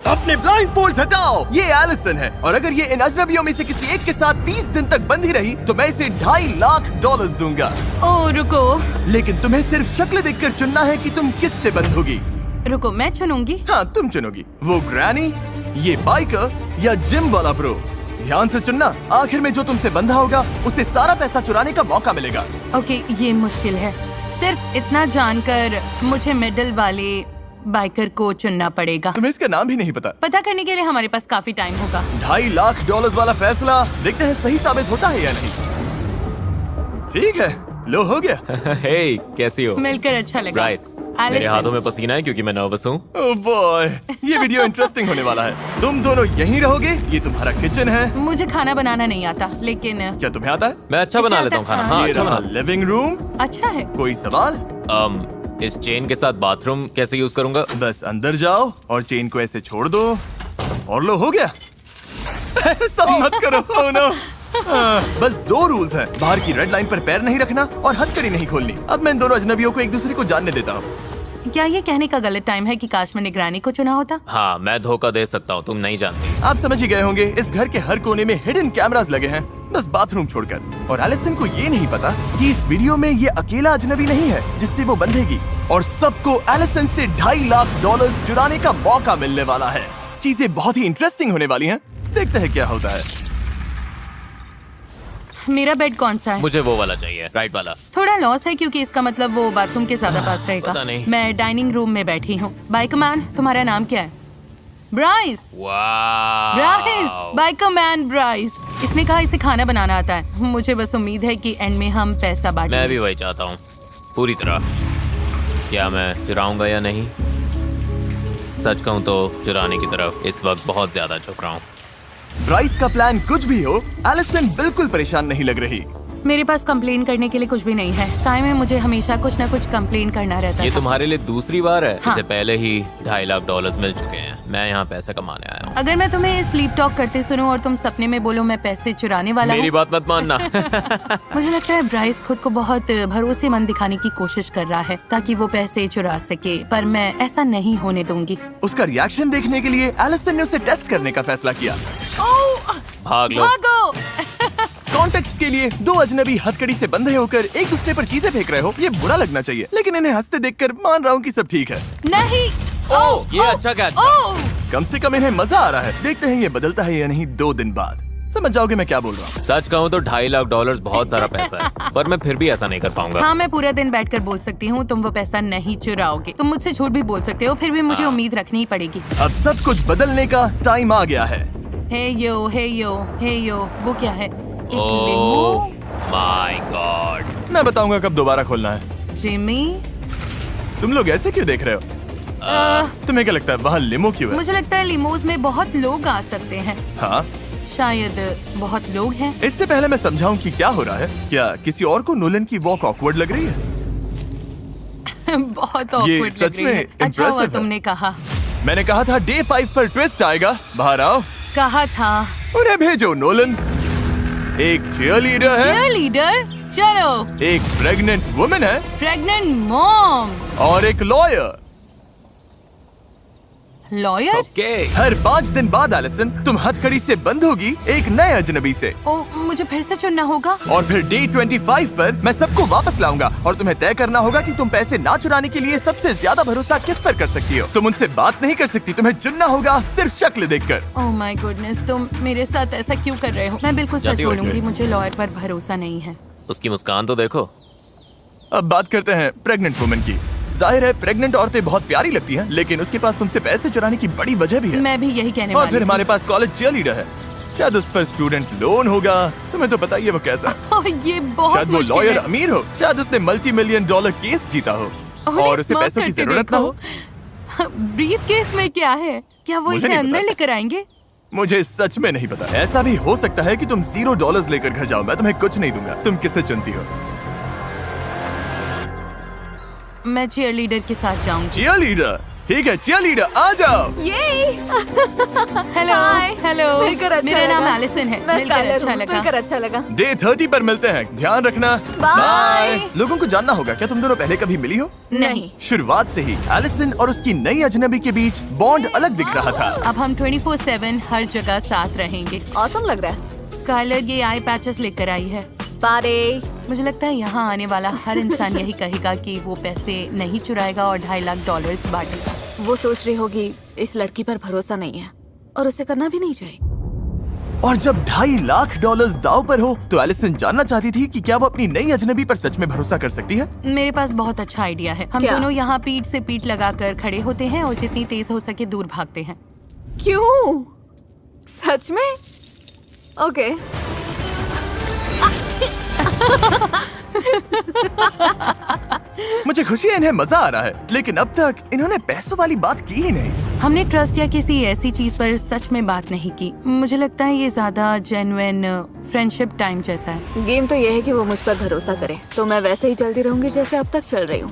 अपने blind folds हटाओ। ये एलिसन है और अगर ये इन अजनबियों में से किसी एक के साथ 30 दिन तक बंधी रही तो मैं इसे $2.5 लाख दूंगा। ओ रुको लेकिन तुम्हें सिर्फ शक्ल देखकर चुनना है कि तुम किससे बंधोगी। रुको, मैं चुनूंगी। हाँ तुम चुनोगी, वो ग्रैनी, ये बाइकर या जिम वाला ब्रो। ध्यान से चुनना, आखिर में जो तुमसे बंधा होगा उसे सारा पैसा चुराने का मौका मिलेगा। ओके, ये मुश्किल है। सिर्फ इतना जानकर मुझे मिडिल वाले बाइकर को चुनना पड़ेगा। तुम्हें इसका नाम भी नहीं पता? पता करने के लिए हमारे पास काफी टाइम होगा। $2.5 लाख वाला फैसला देखते हैं सही साबित होता है या नहीं। ठीक है, लो हो गया। हे, कैसी हो? मिलकर अच्छा लगा। ब्राइस, मेरे हाथों में पसीना है क्योंकि मैं नर्वस हूँ। ओह बॉय, ये वीडियो इंटरेस्टिंग होने वाला है। तुम दोनों यहीं रहोगे, ये तुम्हारा किचन है। मुझे खाना बनाना नहीं आता, लेकिन क्या तुम्हें आता है? मैं अच्छा बना लेता हूँ खाना। हाँ, ये अच्छा रहा बना। Living room. अच्छा है। कोई सवाल? इस चेन के साथ बाथरूम कैसे यूज करूंगा? बस अंदर जाओ और चेन को ऐसे छोड़ दो और लो हो गया। सब मत करो। oh no। बस 2 रूल्स हैं, बाहर की रेड लाइन पर पैर नहीं रखना और हथकड़ी नहीं खोलनी। अब मैं इन दोनों अजनबियों को एक दूसरे को जानने देता हूँ। क्या ये कहने का गलत टाइम है कि काश मैंने ग्रैनी को चुना होता? हाँ, मैं धोखा दे सकता हूँ, तुम नहीं जानती। आप समझ ही गए होंगे, इस घर के हर कोने में हिडन कैमरास लगे हैं, बस बाथरूम छोड़कर। और एलिसन को ये नहीं पता कि इस वीडियो में ये अकेला अजनबी नहीं है जिससे वो बंधेगी, और सबको एलिसन से $2.5 लाख चुराने का मौका मिलने वाला है। चीजें बहुत ही इंटरेस्टिंग होने वाली हैं, देखते हैं क्या होता है। मेरा बेड कौन सा है? मुझे वो वाला चाहिए, राइट वाला। थोड़ा लॉस है क्योंकि इसका मतलब वो बाथरूम के ज्यादा पास रहेगा। पता नहीं। मैं डाइनिंग रूम में बैठी हूँ। बाइकमैन, तुम्हारा नाम क्या है? ब्राइस। Bryce, bikeman Bryce. इसने कहा इसे खाना बनाना आता है। मुझे बस उम्मीद है कि एंड में हम पैसा बांटेंगे। मैं भी वही चाहता हूँ, पूरी तरह। क्या मैं चुराऊंगा या नहीं? सच कहूँ तो चुराने की तरफ इस वक्त बहुत ज्यादा झुक रहा हूँ। ब्राइस का प्लान कुछ भी हो, एलिसन बिल्कुल परेशान नहीं लग रही। मेरे पास कंप्लेन करने के लिए कुछ भी नहीं है। टाइम में मुझे हमेशा कुछ ना कुछ कंप्लेन करना रहता ये था। तुम्हारे लिए दूसरी बार है। हाँ। इससे पहले ही $2.5 लाख मिल चुके हैं। मैं यहाँ पैसा कमाने आया हूँ। अगर मैं तुम्हें स्लीप टॉक करते सुनूं और तुम सपने में बोलो मैं पैसे चुराने वाला मेरी हूँ। बात मत मानना। मुझे लगता है ब्राइस खुद को बहुत भरोसेमंद दिखाने की कोशिश कर रहा है ताकि वो पैसे चुरा सके, पर मैं ऐसा नहीं होने दूंगी। उसका रिएक्शन देखने के लिए एलिसन ने उसे टेस्ट करने का फैसला किया। ओह, भाग लो। भागो। कॉन्टेक्स्ट के लिए 2 अजनबी हथकड़ी से बंधे होकर एक दूसरे पर चीजें फेंक रहे हो, ये बुरा लगना चाहिए, लेकिन इन्हें हंसते देखकर मान रहा हूँ कि सब ठीक है। नहीं। ओह, ये अच्छा कैच था। ओह, कम से कम इन्हें मजा आ रहा है। देखते हैं ये बदलता है या नहीं 2 दिन बाद। समझ जाओगे मैं क्या बोल रहा हूँ। सच कहूँ तो $2.5 लाख बहुत सारा पैसा है, पर मैं फिर भी ऐसा नहीं कर पाऊंगा। हाँ, मैं पूरा दिन बैठकर बोल सकती हूँ तुम वो पैसा नहीं चुराओगे। तुम मुझसे झूठ भी बोल सकते हो, फिर भी मुझे उम्मीद रखनी ही पड़ेगी। अब सब कुछ बदलने का टाइम आ गया है। हे यो, हे यो, हे यो, वो क्या है? एक ओह लिमो। My God. मैं बताऊंगा कब दोबारा खोलना है। जिमी, तुम लोग ऐसे क्यों देख रहे हो? तुम्हें क्या लगता है वहाँ लिमो क्यों है? मुझे लगता है लिमोज में बहुत लोग आ सकते हैं। हाँ, शायद बहुत लोग हैं। इससे पहले मैं समझाऊं कि क्या हो रहा है, क्या किसी और को नोलन की वॉक ऑकवर्ड लग रही है? बहुत awkward सच लग रही में है। अच्छा हुआ impressive है। तुमने कहा। मैंने कहा था डे 5 पर ट्विस्ट आएगा। बाहर आओ। कहा था। उन्हें भेजो नोलन। एक चीयरलीडर है, चीयरलीडर, चलो। एक प्रेग्नेंट वुमन है प्रेग्नेंट मॉम, और एक लॉयर। लॉयर। ओके। हर 5 दिन बाद एलिसन तुम हथकड़ी से बंद होगी एक नए अजनबी से, ओ, मुझे फिर से चुनना होगा। और फिर डे 25 पर मैं सबको वापस लाऊंगा और तुम्हें तय करना होगा कि तुम पैसे ना चुराने के लिए सबसे ज्यादा भरोसा किस पर कर सकती हो। तुम उनसे बात नहीं कर सकती, तुम्हें चुनना होगा सिर्फ शक्ल देखकर। ओह माय गुडनेस, तुम मेरे साथ ऐसा क्यों कर रहे हो? मैं बिल्कुल सच जाती हो? बोलूंगी, मुझे लॉयर पर भरोसा नहीं है। उसकी मुस्कान तो देखो। अब बात करते हैं प्रेग्नेंट वुमन की। जाहिर है प्रेग्नेंट औरतें बहुत प्यारी लगती हैं, लेकिन उसके पास तुमसे पैसे चुराने की बड़ी वजह भी है। मैं भी यही कहने और वाली फिर थी। हमारे पास कॉलेज चीयरलीडर है, शायद उस पर स्टूडेंट लोन होगा। तुम्हें तो पता ही है वो कैसा है। ओह, ये बहुत शायद वो मुश्किल लॉयर है। अमीर हो, शायद उसने $multi-million केस जीता हो उन्हें और उसे स्मार्ट पैसों की करके जरूरत ना हो। देखो। ब्रीफ केस में क्या है? क्या वो मुझे इसे नहीं अंदर पता। लेकर आएंगे? मुझे सच में नहीं पता। ऐसा भी हो सकता है कि तुम $0 लेकर घर जाओ, मैं तुम्हें कुछ नहीं दूंगा। तुम किसे चुनती हो? मैं चीयरलीडर के साथ जाऊंगी। चीयरलीडर? ठीक है cheerleader, आ जाओ। हेलो हेलो, मिलकर अच्छा मेरा नाम लगा। एलिसन है। मैं मिलकर स्काइलर अच्छा हूँ, लगा। मिलकर अच्छा लगा। डे 30 पर मिलते हैं, ध्यान रखना। बाय। लोगों को जानना होगा, क्या तुम दोनों पहले कभी मिली हो? नहीं। शुरुआत से ही एलिसन और उसकी नई अजनबी के बीच बॉन्ड अलग दिख रहा था। अब हम 24/7 हर जगह साथ रहेंगे। ऑसम लग रहा है। स्काइलर ये आई पैचेस लेकर आई है। स्पारे। मुझे लगता है यहाँ आने वाला हर इंसान यही कहेगा कि वो पैसे नहीं चुराएगा और $2.5 लाख बांटेगा। वो सोच रही होगी इस लड़की पर भरोसा नहीं है और उसे करना भी नहीं चाहिए। और जब $2.5 लाख दाव पर हो तो एलिसन जानना चाहती थी कि क्या वो अपनी नई अजनबी पर सच में भरोसा कर सकती है। मेरे पास बहुत अच्छा आइडिया है। हम क्या? दोनों यहाँ पीठ से पीठ लगाकर खड़े होते हैं और जितनी तेज हो सके दूर भागते हैं। क्यों? सच में? ओके। मुझे खुशी है इन्हें मजा आ रहा है, लेकिन अब तक इन्होंने पैसों वाली बात की ही नहीं। हमने ट्रस्ट या किसी ऐसी चीज पर सच में बात नहीं की। मुझे लगता है ये ज्यादा जेन्युइन फ्रेंडशिप टाइम जैसा है। गेम तो ये है कि वो मुझ पर भरोसा करे, तो मैं वैसे ही चलती रहूंगी जैसे अब तक चल रही हूँ।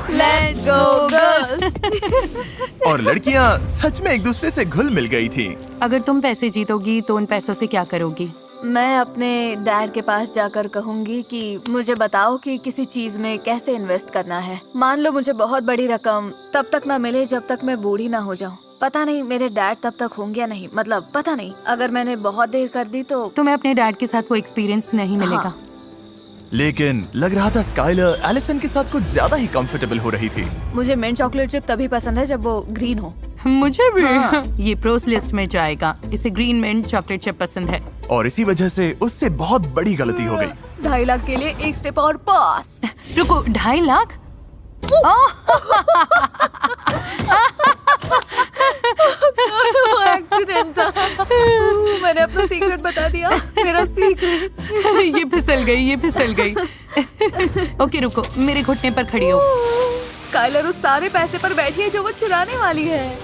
Let's go girls। और लड़कियाँ सच में एक दूसरे से घुल मिल गई थी। अगर तुम पैसे जीतोगी तो उन पैसों से क्या करोगी? मैं अपने डैड के पास जाकर कहूंगी कि मुझे बताओ कि किसी चीज में कैसे इन्वेस्ट करना है। मान लो मुझे बहुत बड़ी रकम तब तक ना मिले जब तक मैं बूढ़ी ना हो जाऊं। पता नहीं मेरे डैड तब तक होंगे या नहीं, मतलब पता नहीं। अगर मैंने बहुत देर कर दी तो तुम्हें अपने डैड के साथ वो एक्सपीरियंस नहीं मिलेगा। हाँ। लेकिन लग रहा था स्काइलर एलिसन के साथ कुछ ज्यादा ही कंफर्टेबल हो रही थी। मुझे मिंट चॉकलेट चिप तभी पसंद है जब वो ग्रीन हो। मुझे भी। हाँ। ये प्रोस लिस्ट में जाएगा। इसे ग्रीन मिंट चॉकलेट चिप पसंद है। और इसी वजह से उससे बहुत बड़ी गलती हो गई। 2.5 लाख के लिए एक स्टेप और पास। रुको, 2.5 लाख? एक्सीडेंट था। मैंने अपना सीक्रेट बता दिया। मेरा सीक्रेट। ये फिसल गई, ये फिसल गई। ओके रुको, मेरे घुटने पर खड़ी हो। स्काइलर उस सारे पैसे पर बैठी है जो वो चुराने वाली है।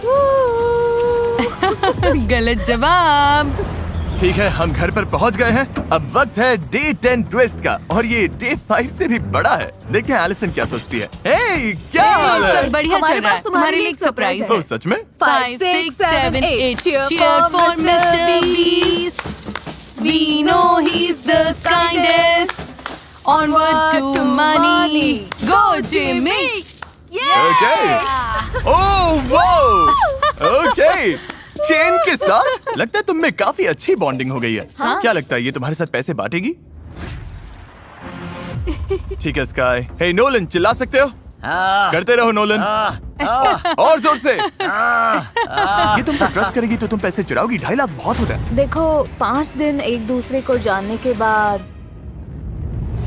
गलत जवाब। ठीक है, हम घर पर पहुंच गए हैं। अब वक्त है डे 10 ट्विस्ट का, और ये डे 5 से भी बड़ा है। देखते हैं एलिसन क्या सोचती है। हे, क्या हाल है? सब बढ़िया हमारे चल रहा है। पास तुम्हारे तुम्हारे लिए लिए एक एक सरप्राइज surprise है। ओ, सच में? 5, 6, 7, 8 Cheer for Mr. Beast. We know he's the kindest. Onward to money. Go Jimmy. Okay. Oh wow. Okay. Chain के साथ लगता है तुम में काफी अच्छी बॉन्डिंग हो गई है। क्या लगता है ये तुम्हारे साथ पैसे बांटेगी? ठीक है स्काई। हे नोलन, चिल्ला सकते हो? करते रहो नोलन। और जोर से। ये तुम पर ट्रस्ट करेगी तो तुम पैसे चुराओगी? 2.5 लाख बहुत होता है। देखो, 5 दिन एक दूसरे को जानने के बाद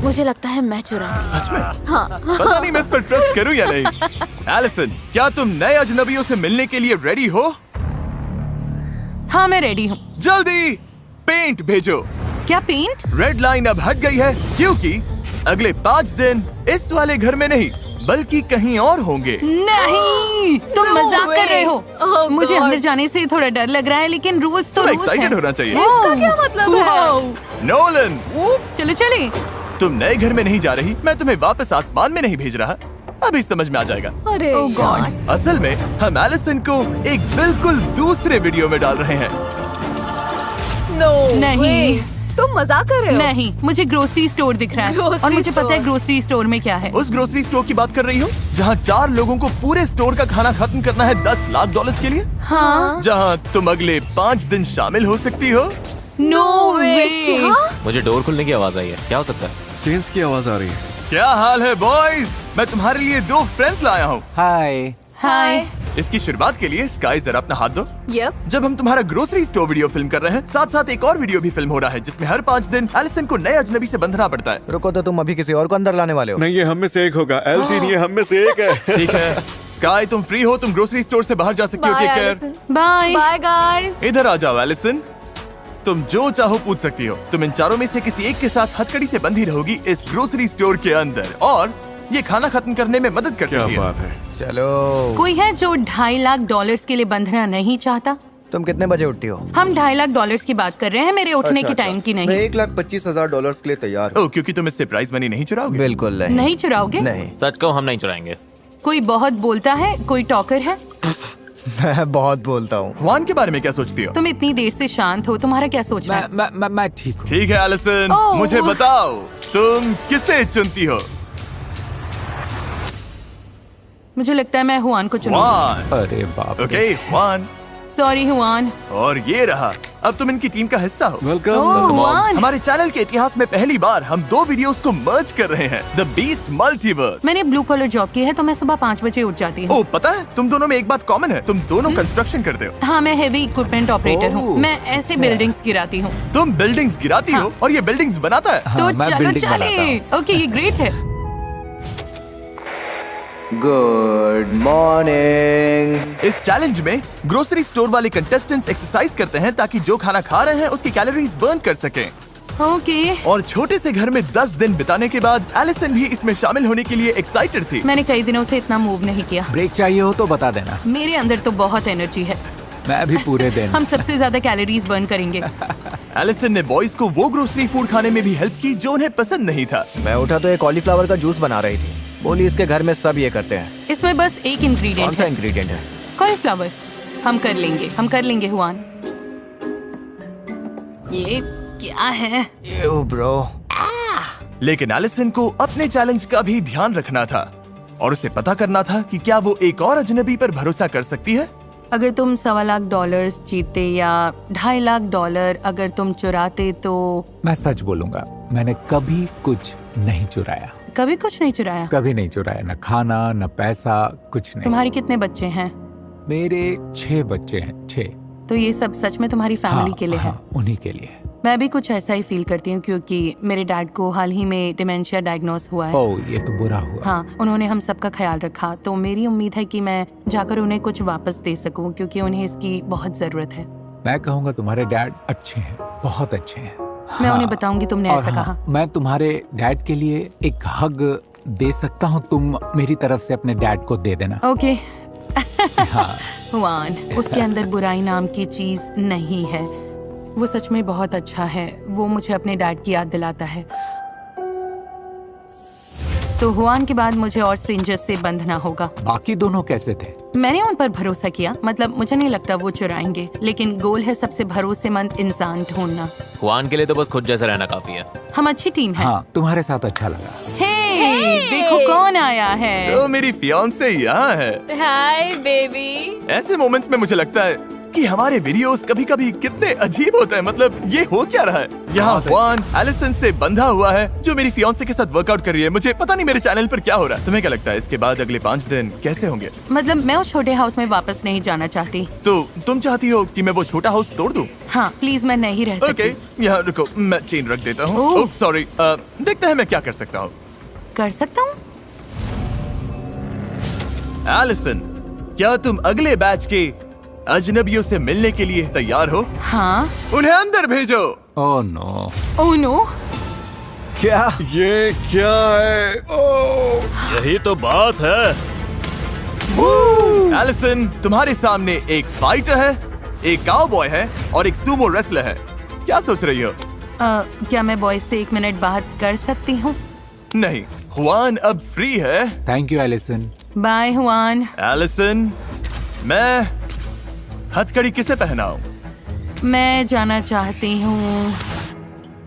मुझे लगता है मैं चुराऊंगी। सच में? हाँ। पता नहीं मैं इस पर ट्रस्ट करूं या नहीं। एलिसन, क्या तुम नए अजनबियों से मिलने के लिए रेडी हो? हाँ, मैं रेडी हूँ। जल्दी पेंट भेजो। क्या पेंट? रेड लाइन अब हट गई है क्योंकि अगले 5 दिन इस वाले घर में नहीं बल्कि कहीं और होंगे। नहीं, तुम No मजाक कर way. रहे हो। Oh मुझे God. अंदर जाने से थोड़ा डर लग रहा है, लेकिन रूल्स तो तुम्हें रूल्स excited हैं। होना चाहिए। इसका क्या मतलब है? Wow. नोलन, चलो चले। तुम नए घर में नहीं जा रही, मैं तुम्हें वापस आसमान में नहीं भेज रहा। अभी समझ में आ जाएगा। अरे Oh God. यार। असल में हम एलिसन को एक बिल्कुल दूसरे वीडियो में डाल रहे हैं। No नहीं। way. तुम मजाक कर रहे हो? नहीं, मुझे ग्रोसरी स्टोर दिख रहा है Grocery और मुझे पता है store. ग्रोसरी स्टोर में क्या है। उस ग्रोसरी स्टोर की बात कर रही हो जहाँ 4 लोगों को पूरे स्टोर का खाना खत्म करना है $10 लाख के लिए, हाँ। जहाँ तुम अगले 5 दिन शामिल हो सकती हो। नो वे। क्या? मुझे डोर खुलने की आवाज आई है, क्या हो सकता है? चेन्स की आवाज आ रही है। क्या हाल है बॉयज? मैं तुम्हारे लिए 2 फ्रेंड्स लाया हूँ। हाय। हाय। इसकी शुरुआत के लिए स्काई जरा अपना हाथ दो। Yep. जब हम तुम्हारा ग्रोसरी स्टोर वीडियो फिल्म कर रहे हैं, साथ साथ एक और वीडियो भी फिल्म हो रहा है जिसमें हर 5 दिन एलिसन को नए अजनबी से बंधना पड़ता है। रुको तो तुम अभी किसी और को अंदर लाने वाले हो? नहीं, ये हम में से एक होगा। एलजी नहीं, ये हम में से एक है। ठीक है स्काई, तुम फ्री हो, तुम ग्रोसरी स्टोर से बाहर जा सकती हो। Bye, take care. Allison. Bye. Bye guys. इधर आ जाओ एलिसन, तुम जो चाहो पूछ सकती हो। तुम इन चारों में से किसी एक के साथ हथकड़ी से बंधी रहोगी इस ग्रोसरी स्टोर के अंदर, और ये खाना खत्म करने में मदद कर क्या सकती है। बात है। चलो। कोई है जो $2.5 लाख के लिए बंधना नहीं चाहता? तुम कितने बजे उठती हो? हम $2.5 लाख की बात कर रहे हैं, मेरे उठने अच्छा, की टाइम की मैं नहीं। $1,25,000 के लिए तैयार हूँ। ओ, क्योंकि तुम इससे प्राइज मनी नहीं चुराओगे। बिल्कुल नहीं। नहीं चुराओगे? नहीं। सच कहो, हम नहीं चुराएंगे। कोई बहुत बोलता है, कोई टॉकर है। मैं बहुत बोलता हूँ। हुआन के बारे में क्या सोचती हो? तुम इतनी देर से शांत हो, तुम्हारा क्या सोचना है? मैं ठीक हूँ। ठीक है एलिसन, ओह। मुझे बताओ तुम किसे चुनती हो? मुझे लगता है मैं हुआन को चुनूंगी। हुआन। अरे बाप रे। Okay Hwan, sorry Hwan. और ये रहा, अब तुम इनकी टीम का हिस्सा हो। वेलकम। ओह हुआन, हमारे चैनल के इतिहास में पहली बार हम 2 वीडियोस को मर्ज कर रहे हैं, द बीस्ट मल्टीवर्स। मैंने ब्लू कॉलर जॉब की है तो मैं सुबह 5 बजे उठ जाती हूँ। ओ पता है, तुम दोनों में एक बात कॉमन है, तुम दोनों कंस्ट्रक्शन करते हो। हाँ, मैं हेवी इक्विपमेंट ऑपरेटर हूँ। ओह, मैं ऐसे बिल्डिंग्स गिराती हूँ। तुम बिल्डिंग्स गिराती हो और ये बिल्डिंग्स बनाता है। तो मैं चलो building बनाता चले। ओके, ये ग्रेट है। Good morning. इस चैलेंज में ग्रोसरी स्टोर वाले कंटेस्टेंट्स एक्सरसाइज करते हैं ताकि जो खाना खा रहे हैं उसकी कैलोरीज बर्न कर सकें। ओके, और छोटे से घर में 10 दिन बिताने के बाद एलिसन भी इसमें शामिल होने के लिए एक्साइटेड थी। मैंने कई दिनों से इतना मूव नहीं किया। ब्रेक चाहिए हो तो बता देना। मेरे अंदर तो बहुत एनर्जी है। मैं भी पूरे दिन। हम सबसे ज्यादा कैलोरीज बर्न करेंगे। एलिसन ने बॉयज को वो ग्रोसरी फूड खाने में भी हेल्प की जो उन्हें पसंद नहीं था। मैं उठा तो एक कॉलीफ्लावर का जूस बना रही थी। बोली इसके घर में सब ये करते हैं। इसमें बस एक कौन इंग्रेडिएंट सा है, इंग्रेडिएंट है? कॉलीफ्लावर। हम कर लेंगे हुआन। ये क्या है? You bro. लेकिन एलिसन को अपने चैलेंज का भी ध्यान रखना था और उसे पता करना था कि क्या वो एक और अजनबी पर भरोसा कर सकती है। अगर तुम $1.25 लाख जीते या $2.5 लाख अगर तुम चुराते तो? मैं सच बोलूंगा, मैंने कभी कुछ नहीं चुराया। कभी कुछ नहीं चुराया? कभी नहीं चुराया, न खाना न पैसा, कुछ नहीं। तुम्हारे कितने बच्चे हैं? मेरे 6 बच्चे हैं, 6। तो ये सब सच में तुम्हारी फैमिली के लिए है? उन्हीं के लिए। मैं भी कुछ ऐसा ही फील करती हूँ क्योंकि मेरे डैड को हाल ही में डिमेंशिया डायग्नोस हुआ है। ओह, ये तो बुरा हुआ। हाँ, उन्होंने हम सबका ख्याल रखा, तो मेरी उम्मीद है कि मैं जाकर उन्हें कुछ वापस दे सकूं क्योंकि उन्हें इसकी बहुत जरूरत है। मैं कहूँगा तुम्हारे डैड अच्छे हैं, बहुत अच्छे हैं। मैं उन्हें बताऊंगी तुमने और ऐसा हाँ, कहा। मैं तुम्हारे डैड के लिए एक हग दे सकता हूँ, तुम मेरी तरफ से अपने डैड को दे देना। ओके। हाँ। हुआन, उसके अंदर बुराई नाम की चीज नहीं है। वो सच में बहुत अच्छा है। वो मुझे अपने डैड की याद दिलाता है। तो हुआन के बाद मुझे और स्ट्रेंजर्स से बंधना होगा। बाकी दोनों कैसे थे? मैंने उन पर भरोसा किया, मतलब मुझे नहीं लगता वो चुराएंगे, लेकिन गोल है सबसे भरोसेमंद इंसान ढूंढना। हुआन के लिए तो बस खुद जैसा रहना काफी है। हम अच्छी टीम है। हाँ, तुम्हारे साथ अच्छा लगा। हे, देखो कौन आया है। तो मेरी फियांसे यहाँ है। Hi baby. ऐसे मोमेंट्स में मुझे लगता है कि हमारे वीडियोस कभी-कभी कितने अजीब होते हैं। मतलब ये हो क्या रहा है? यहाँ हुआन एलिसन से बंधा हुआ है जो मेरी फियांसे के साथ वर्कआउट कर रही है। मुझे पता नहीं मेरे चैनल पर क्या हो रहा है। तुम्हें क्या लगता है इसके बाद अगले 5 दिन कैसे होंगे? मतलब मैं उस छोटे हाउस में वापस नहीं जाना चाहती। तो तुम चाहती हो कि मैं वो छोटा हाउस तोड़ दूं? हाँ प्लीज, मैं नहीं रह सकती। ओके, यहाँ रुको, मैं चेन रख देता हूँ। ओह। ओह सॉरी, देखते हैं मैं क्या कर सकता हूँ। कर सकता हूँ। एलिसन, क्या तुम अगले बैच के अजनबियों से मिलने के लिए तैयार हो? हाँ। उन्हें अंदर भेजो। Oh no. Oh no. क्या? ये क्या है? यही तो बात है। एलिसन, तुम्हारे सामने एक फाइटर है, एक काउबॉय है और एक सूमो रेसलर है। क्या सोच रही हो? क्या मैं बॉयज से 1 मिनट बात कर सकती हूँ? नहीं, हुआन अब फ्री है। Thank you Allison. Bye Juan. Allison, मैं हथकड़ी किसे पहनाऊं? मैं जाना चाहती हूँ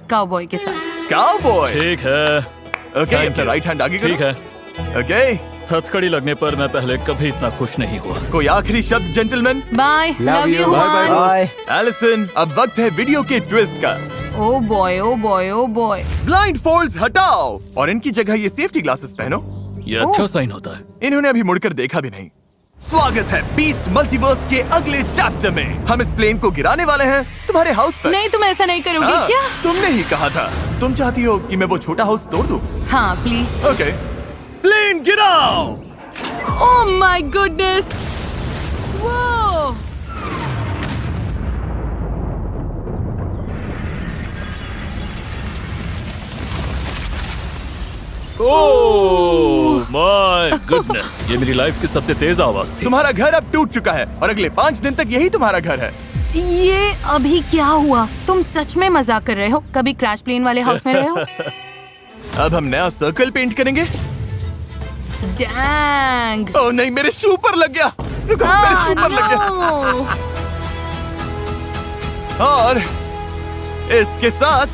काउबॉय के साथ। काउबॉय? ठीक है, ओके, Thank अपना you. राइट हैंड आगे करो। ठीक है। ओके, हथकड़ी लगने पर मैं पहले कभी इतना खुश नहीं हुआ। कोई आखिरी शब्द gentleman? Bye, love you. You Bye bye, Juan. Bye. Allison, अब वक्त है वीडियो के ट्विस्ट का। Oh boy, oh boy, oh boy. Blindfolds हटाओ और इनकी जगह ये सेफ्टी ग्लासेस पहनो। ये अच्छा साइन होता है। इन्होंने अभी मुड़कर देखा भी नहीं। स्वागत है बीस्ट मल्टीवर्स के अगले चैप्टर में। हम इस प्लेन को गिराने वाले हैं तुम्हारे हाउस पर। नहीं, तुम ऐसा नहीं करोगे हाँ, क्या? तुमने ही कहा था। तुम चाहती हो कि मैं वो छोटा हाउस तोड़ दूं? हाँ प्लीज। ओके, प्लेन गिराओ। Oh my goodness. वो ओह माय गुडनेस, ये मेरी लाइफ की सबसे तेज आवाज थी। तुम्हारा घर अब टूट चुका है और अगले 5 दिन तक यही तुम्हारा घर है। ये अभी क्या हुआ? तुम सच में मजाक कर रहे हो? कभी क्रैश प्लेन वाले हाउस में रहे हो? अब हम नया सर्कल पेंट करेंगे। डैंग। ओह नहीं, मेरे शू पर लग गया। रुको, मेरे शू पर लग गया। और इसके साथ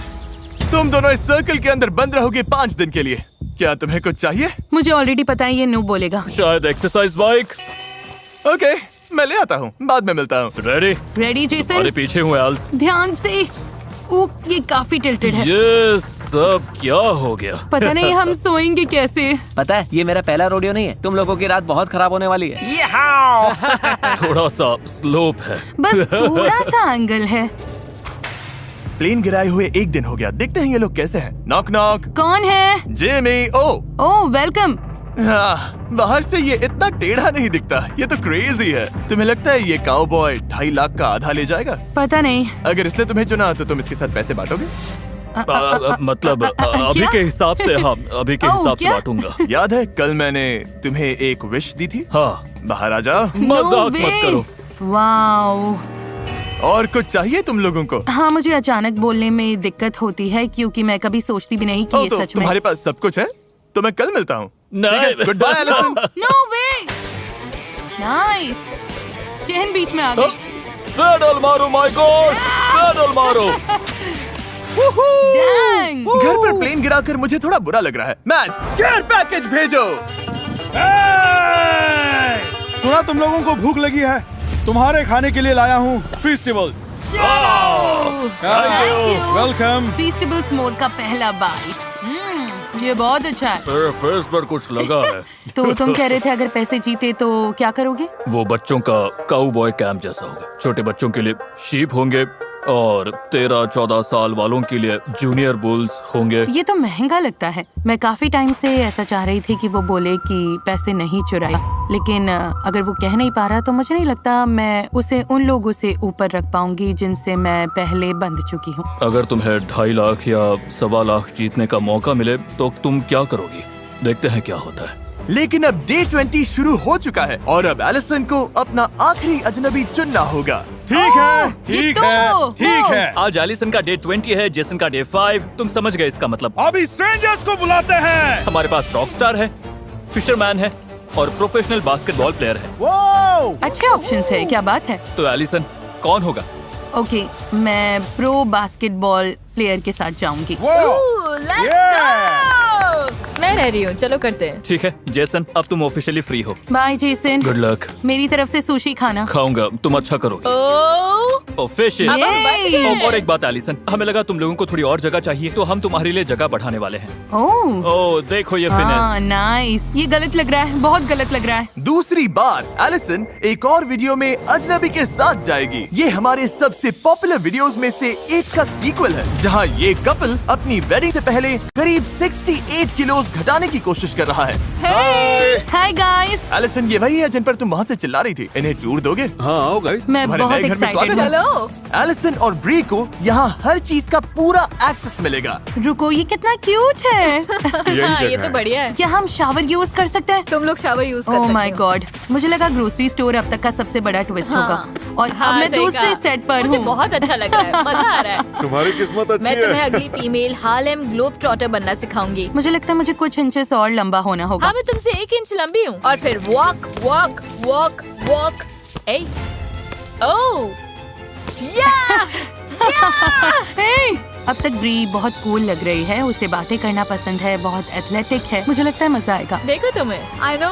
तुम दोनों इस सर्कल के अंदर बंद रहोगे 5 दिन के लिए। क्या तुम्हें कुछ चाहिए? मुझे ऑलरेडी पता है ये नो बोलेगा। शायद एक्सरसाइज बाइक। ओके, मैं ले आता हूँ, बाद में मिलता हूँ। रेडी? Ready Jason? अरे पीछे हूँ एल्स। ध्यान से। ये काफी टिल्टेड है। ये सब क्या हो गया? पता नहीं हम सोएंगे कैसे। पता है ये मेरा पहला रोडियो नहीं है। तुम लोगों की रात बहुत खराब होने वाली है। थोड़ा सा स्लोप है। बस थोड़ा सा एंगल है। प्लेन गिराए हुए 1 दिन हो गया। देखते हैं ये लोग कैसे हैं। Knock knock. कौन है? जिमी। ओह वेलकम। हाँ, बाहर से ये इतना टेढ़ा नहीं दिखता। ये तो क्रेजी है। तुम्हें लगता है ये काउबॉय 2.5 लाख का आधा ले जाएगा? पता नहीं। अगर इसने तुम्हें चुना तो तुम इसके साथ पैसे बांटोगे? मतलब अभी क्या? के हिसाब से, हाँ अभी के ओह, हिसाब से क्या? बांटूंगा। याद है कल मैंने तुम्हें एक विश दी थी? हाँ, बाहर आ जाओ। मजाक मत करो। वाओ। और कुछ चाहिए तुम लोगों को? हाँ, मुझे अचानक बोलने में दिक्कत होती है क्योंकि मैं कभी सोचती भी नहीं कि ये तो सच में। तुम्हारे पास सब कुछ है? तो मैं कल मिलता हूँ। नहीं। Good bye Allison. No way. Nice. Chain बीच में आ गई। पेडल मारो माय गॉड, पेडल मारो। डैंग। घर पर प्लेन गिराकर मुझे थोड़ा बुरा लग रहा है। मैच केयर पैकेज भेजो। सुना तुम लोगों को भूख लगी है? तुम्हारे खाने के लिए लाया हूँ फेस्टिवल। वेलकम। फीस्टेबल्स मोड का पहला बाइट। ये बहुत अच्छा है। मेरे फेस पर कुछ लगा है। तो तुम कह रहे थे अगर पैसे जीते तो क्या करोगे? वो बच्चों का काउबॉय कैंप जैसा होगा। छोटे बच्चों के लिए शीप होंगे और 13-14 साल वालों के लिए जूनियर बुल्स होंगे। ये तो महंगा लगता है। मैं काफी टाइम से ऐसा चाह रही थी कि वो बोले कि पैसे नहीं चुराए, लेकिन अगर वो कह नहीं पा रहा तो मुझे नहीं लगता मैं उसे उन लोगों से ऊपर रख पाऊंगी जिनसे मैं पहले बंध चुकी हूँ। अगर तुम्हें 2.5 लाख या 1.25 लाख जीतने का मौका मिले तो तुम क्या करोगी? देखते हैं क्या होता है। लेकिन अब डे 20 शुरू हो चुका है और अब एलिसन को अपना आखिरी अजनबी चुनना होगा। ठीक है, ये ठीक तो है, वो। ठीक है। आज एलिसन का डे 20 है, जेसन का डे 5। तुम समझ गए इसका मतलब। अभी स्ट्रेंजर्स को बुलाते हैं। हमारे पास रॉकस्टार है, फिशरमैन है और प्रोफेशनल बास्केटबॉल प्लेयर है। वो अच्छे ऑप्शंस है। क्या बात है। तो एलिसन कौन होगा? ओके, मैं प्रो बास्केटबॉल प्लेयर के साथ जाऊंगी। मैं रह रही हूँ, चलो करते हैं। ठीक है जेसन, अब तुम ऑफिशियली फ्री हो। Bye Jason. Good luck. मेरी तरफ से सुशी खाना। खाऊंगा, तुम अच्छा करोगे। फिश। Yay! और एक बात एलिसन, हमें लगा तुम लोगों को थोड़ी और जगह चाहिए तो हम तुम्हारे लिए जगह बढ़ाने वाले हैं। ओह ओह देखो ये हाँ, फिनेस। नाइस। ये गलत लग रहा है, बहुत गलत लग रहा है। दूसरी बार एलिसन एक और वीडियो में अजनबी के साथ जाएगी। ये हमारे सबसे पॉपुलर वीडियोस में से एक का सीक्वल है, जहां ये कपल अपनी वेडिंग से पहले करीब 68 किलोज घटाने की कोशिश कर रहा है। Hi guys. एलिसन, ये वही है जिन पर तुम वहाँ से चिल्ला रही थी। इन्हें टूर दोगे? हाँ आओ गाइस। मैं तुम्हारे बहुत नए घर में एक्साइटेड स्वागत है। हूँ। एलिसन और ब्री को यहाँ हर चीज का पूरा एक्सेस मिलेगा। रुको, ये कितना क्यूट है। हाँ, ये तो बढ़िया है। क्या हम शावर यूज कर सकते हैं? तुम लोग शावर यूज कर ओह सकते माय हो। गॉड, मुझे लगा ग्रोसरी स्टोर अब तक का सबसे बड़ा ट्विस्ट हाँ। होगा और हाँ, अब मैं सही दूसरे कहा। सेट पर मुझे हूँ। बहुत अच्छा लग रहा है, मजा आ रहा है। तुम्हारी किस्मत अच्छी मैं तुम्हें है। अगली फीमेल हार्लेम ग्लोब ट्रॉटर बनना सिखाऊंगी। मुझे लगता है मुझे कुछ इंचेस और लंबा होना होगा। हाँ, मैं तुमसे 1 इंच लंबी हूँ। और फिर वॉक वॉक वॉक वॉक। ए ओह या हे! अब तक ब्री बहुत कूल लग रही है, उसे बातें करना पसंद है, बहुत एथलेटिक है। मुझे लगता है मजा आएगा। देखो तुम्हें। I know.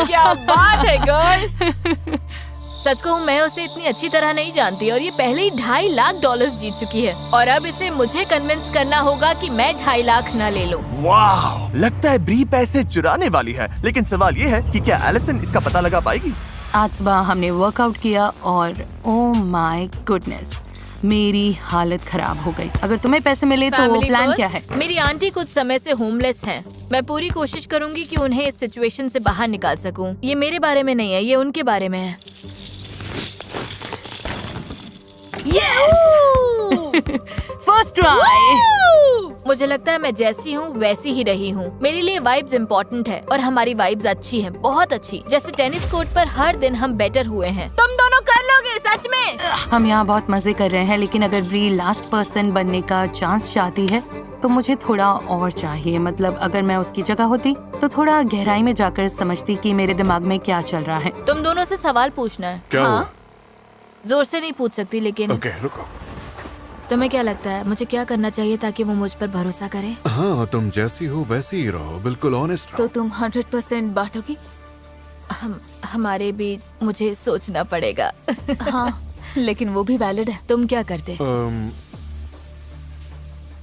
क्या बात है गर्ल। सच कहूँ मैं उसे इतनी अच्छी तरह नहीं जानती और ये पहले ही $2.5 लाख जीत चुकी है और अब इसे मुझे कन्विंस करना होगा कि मैं 2.5 लाख न ले लूं। वाह, लगता है ब्री पैसे चुराने वाली है। लेकिन सवाल ये है कि क्या एलिसन इसका पता लगा पाएगी? आज सुबह हमने वर्कआउट किया और ओह माय गुडनेस, मेरी हालत खराब हो गई। अगर तुम्हें पैसे मिले तो Family प्लान first। क्या है? मेरी आंटी कुछ समय से होमलेस हैं। मैं पूरी कोशिश करूंगी कि उन्हें इस सिचुएशन से बाहर निकाल सकूं। ये मेरे बारे में नहीं है, ये उनके बारे में है। First try. मुझे लगता है मैं जैसी हूँ वैसी ही रही हूँ। मेरे लिए वाइब्स इम्पोर्टेंट है और हमारी वाइब्स अच्छी हैं, बहुत अच्छी। जैसे टेनिस कोर्ट पर हर दिन हम बेटर हुए हैं। तुम दोनों कर लोगे सच में। हम यहाँ बहुत मजे कर रहे हैं, लेकिन अगर ब्री लास्ट पर्सन बनने का चांस चाहती है तो मुझे थोड़ा और चाहिए। मतलब अगर मैं उसकी जगह होती तो थोड़ा गहराई में जाकर समझती कि मेरे दिमाग में क्या चल रहा है। तुम दोनों से सवाल पूछना है। क्या हुआ? जोर से नहीं पूछ सकती, लेकिन ओके, रुको। तुम्हें क्या लगता है मुझे क्या करना चाहिए ताकि वो मुझ पर भरोसा करे? हाँ, तुम जैसी हो वैसी ही रहो, बिल्कुल ऑनेस्ट तो रहो। तुम 100% बांटोगी? हमारे बीच मुझे सोचना पड़ेगा। हाँ, लेकिन वो भी वैलिड है। तुम क्या करते?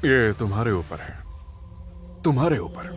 ये तुम्हारे ऊपर है, तुम्हारे ऊपर।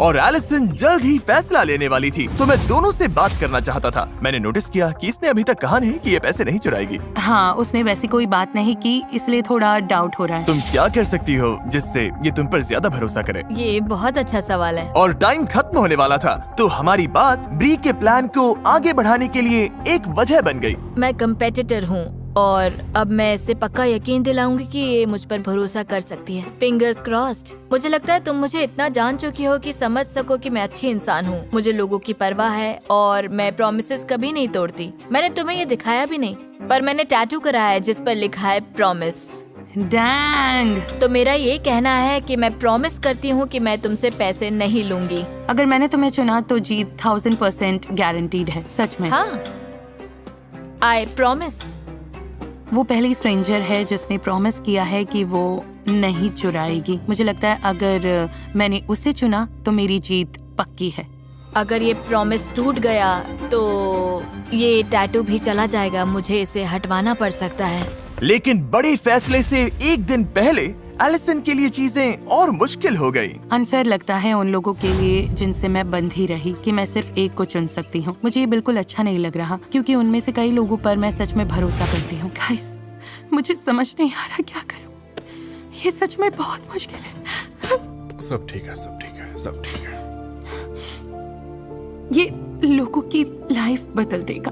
और एलिसन जल्द ही फैसला लेने वाली थी, तो मैं दोनों से बात करना चाहता था। मैंने नोटिस किया कि इसने अभी तक कहा नहीं कि ये पैसे नहीं चुराएगी। हाँ, उसने वैसी कोई बात नहीं की, इसलिए थोड़ा डाउट हो रहा है। तुम क्या कर सकती हो जिससे ये तुम पर ज्यादा भरोसा करे? ये बहुत अच्छा सवाल है। और टाइम खत्म होने वाला था, तो हमारी बात ब्री के प्लान को आगे बढ़ाने के लिए एक वजह बन गई। मैं कंपेटिटर हूँ और अब मैं इसे पक्का यकीन दिलाऊंगी कि ये मुझ पर भरोसा कर सकती है। Fingers crossed. मुझे लगता है तुम मुझे इतना जान चुकी हो कि समझ सको कि मैं अच्छी इंसान हूँ। मुझे लोगों की परवाह है और मैं प्रॉमिसेस कभी नहीं तोड़ती। मैंने तुम्हें ये दिखाया भी नहीं, पर मैंने टैटू कराया है जिस पर लिखा है प्रॉमिस। डैंग। तो मेरा ये कहना है कि मैं प्रॉमिस करती हूँ कि मैं तुमसे पैसे नहीं लूंगी। अगर मैंने तुम्हें चुना तो जीत 1000% गारंटीड है, सच में। हाँ, आई प्रॉमिस। वो पहली स्ट्रेंजर है जिसने प्रॉमिस किया है कि वो नहीं चुराएगी। मुझे लगता है अगर मैंने उसे चुना तो मेरी जीत पक्की है। अगर ये प्रॉमिस टूट गया तो ये टैटू भी चला जाएगा। मुझे इसे हटवाना पड़ सकता है। लेकिन बड़े फैसले से एक दिन पहले एलिसन के लिए चीजें और मुश्किल हो गई। अनफेयर लगता है उन लोगों के लिए जिनसे मैं बंधी रही कि मैं सिर्फ एक को चुन सकती हूँ। मुझे ये बिल्कुल अच्छा नहीं लग रहा क्योंकि उनमें से कई लोगों पर मैं सच में भरोसा करती हूँ। गाइस, मुझे समझ नहीं आ रहा क्या करूँ। ये सच में बहुत मुश्किल है। सब ठीक है, सब ठीक है, सब ठीक है। ये लोगों की लाइफ बदल देगा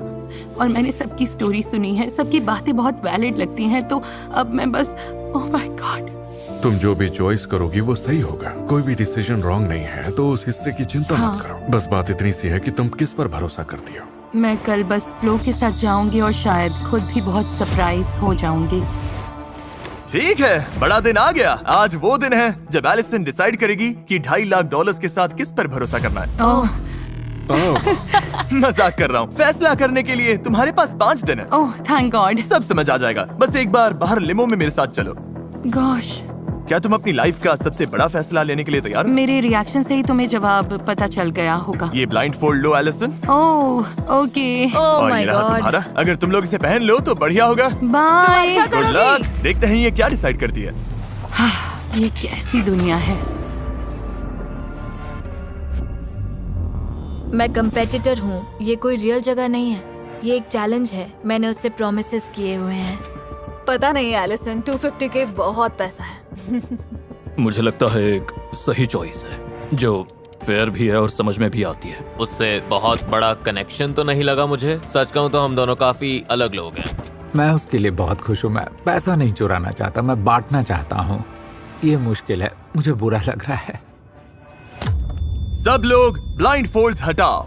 और मैंने सबकी स्टोरी सुनी है, सबकी बातें बहुत वैलिड लगती हैं। तो अब मैं बस, ओह माय गॉड। तुम जो भी चॉइस करोगी वो सही होगा। कोई भी डिसीजन रॉन्ग नहीं है, तो उस हिस्से की चिंता मत करो। बस बात इतनी सी है कि तुम किस पर भरोसा करती हो। मैं कल बस फ्लो के साथ जाऊंगी और शायद खुद भी बहुत सरप्राइज हो जाऊंगी। ठीक है, बड़ा दिन आ गया। आज वो दिन है जब एलिसन डिसाइड करेगी कि $2.5 लाख के साथ किस पर भरोसा करना है। ओह मजाक कर रहा हूँ। फैसला करने के लिए तुम्हारे पास 5 दिन है। Oh thank God. सब समझ आ जाएगा। बस एक बार बाहर लिमो में मेरे साथ चलो। गॉश, क्या तुम अपनी लाइफ का सबसे बड़ा फैसला लेने के लिए तैयार हो? मेरे रिएक्शन से ही तुम्हें जवाब पता चल गया होगा। ये ब्लाइंड फोल्ड लो एलिसन। Oh okay. ओह और माय ये रहा गॉड। तुम्हारा। अगर तुम लोग इसे पहन लो तो बढ़िया होगा। बाय। Good luck. देखते हैं ये क्या डिसाइड करती है। ये कैसी दुनिया है। मैं कंपेटिटर हूँ, ये कोई रियल जगह नहीं है। ये एक चैलेंज है। मैंने उससे प्रॉमिसेस किए हुए हैं। पता नहीं एलिसन, 250 के बहुत पैसा है। मुझे लगता है एक सही चॉइस है जो फेयर भी है और समझ में भी आती है। उससे बहुत बड़ा कनेक्शन तो नहीं लगा मुझे। सच कहूँ तो हम दोनों काफी अलग लोग हैं। मैं उसके लिए बहुत खुश हूँ। मैं पैसा नहीं चुराना चाहता, मैं बांटना चाहता हूँ। ये मुश्किल है, मुझे बुरा लग रहा है। सब लोग ब्लाइंड फोल्ड्स हटाओ।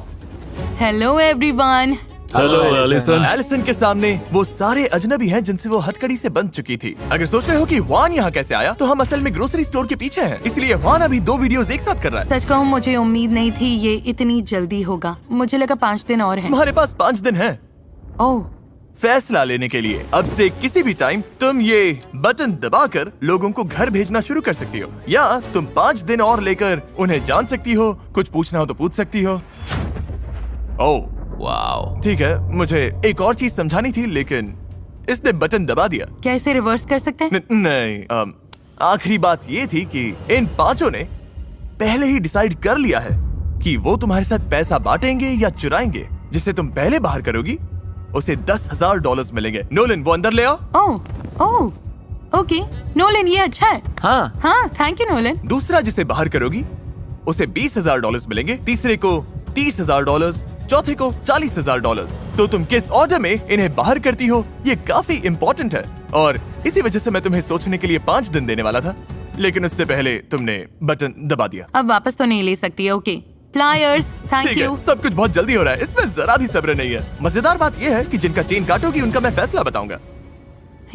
Hello everyone. Hello Allison. Allison के सामने वो सारे अजनबी हैं जिनसे वो हथकड़ी से बंध चुकी थी। अगर सोच रहे हो कि वान यहाँ कैसे आया, तो हम असल में ग्रोसरी स्टोर के पीछे हैं। इसलिए वान अभी 2 वीडियोस एक साथ कर रहा है। सच कहूँ मुझे उम्मीद नहीं थी ये इतनी जल्दी होगा। मुझे लगा 5 दिन और हैं। तुम्हारे पास 5 दिन है ओह, फैसला लेने के लिए। अब से किसी भी टाइम तुम ये बटन दबाकर लोगों को घर भेजना शुरू कर सकती हो, या तुम 5 दिन और लेकर उन्हें जान सकती हो। कुछ पूछना हो तो पूछ सकती हो। Oh wow. ठीक है, मुझे एक और चीज समझानी थी लेकिन इसने बटन दबा दिया। क्या इसे रिवर्स कर सकते हैं? नहीं, आखिरी बात ये थी कि इन 5 ने पहले ही डिसाइड कर लिया है कि वो तुम्हारे साथ पैसा बांटेंगे या चुराएंगे। जिसे तुम पहले बाहर करोगी उसे $10,000 मिलेंगे। नोलन, वो अंदर ले आओ। ओह ओके नोलन, ये अच्छा है। हाँ थैंक यू नोलन। दूसरा जिसे बाहर करोगी उसे $20,000 मिलेंगे। तीसरे को $30,000, चौथे को $40,000। तो तुम किस ऑर्डर में इन्हें बाहर करती हो ये काफी इम्पोर्टेंट है, और इसी वजह से मैं तुम्हें सोचने के लिए 5 दिन देने वाला था, लेकिन उससे पहले तुमने बटन दबा दिया। अब वापस तो नहीं ले सकती। ओके प्लायर्स, थैंक ठीक यू। है, सब कुछ बहुत जल्दी हो रहा है, इसमें जरा भी सब्र नहीं है। मजेदार बात यह है कि जिनका चेन काटोगी उनका मैं फैसला बताऊंगा।